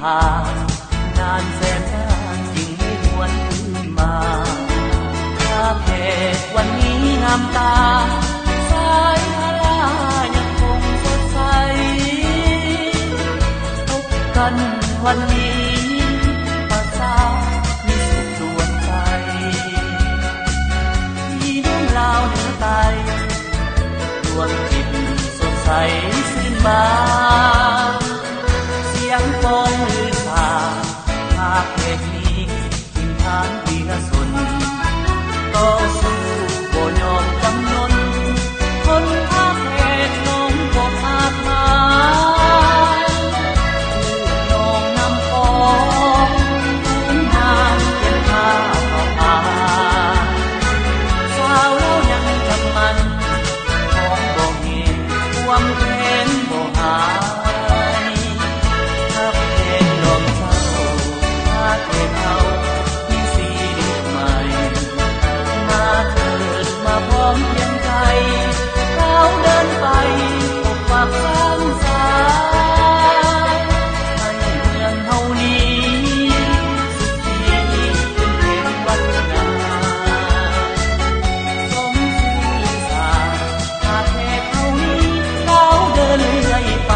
ผ่านนานแสนนานยิ่งไม่หวนคืนมาถ้าแค่วันนี้งามตาสายทารายังคงสดใสพบกันวันนี้ภาษามีสุขดวงใจที่น้องลาวเหนือไตดวงจิตสดใสสิ้นบานเสียงกลองลือชาภาคเพลงนี้ทิ้งทานปีละสนต่อสู้บ่ยอมจำนนคนภาคเพลงน้องบ่ภาคมาน้องนำฟ้องคุณงามเป็นภาพป่าสาวเล่ายังจำมันของบ่เห็นความเพลงบ่หายถ้าเพลงลมเศร้าถ้าเพลงเขามีสีเดียวใหม่มาเถิดมาพร้อมเพียงใจเราเดินไปพบปะสร้างสรรค์ให้เมืองเฮานี้สุขีเป็นเพลงวัฒนาสมศรีสารหากเพลงเฮานี้เราเดินเรื่อยไป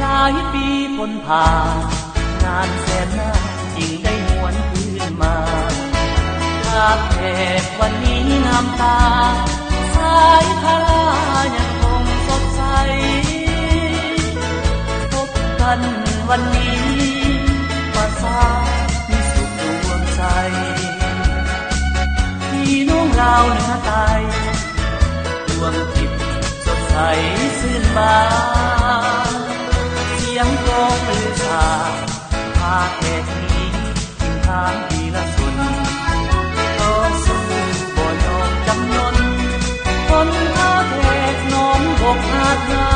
หลายปีพ้นผ่านนานแสนนานยิ่งได้หวนคืนมาภาพแขกวันนี้งามตาสายทารายังคงสดใสพบกันวันนี้ภาษามีสุขดวงใจพี่น้องลาวเหนือใต้ดวงจิตสดใสซื่นบานเสียงกลองลือชาภาคเพลงนี้ทิ้งทางปีละสนต่อสู้บ่ยอมจำนนคนภาคเพลงน้องบกหาดงา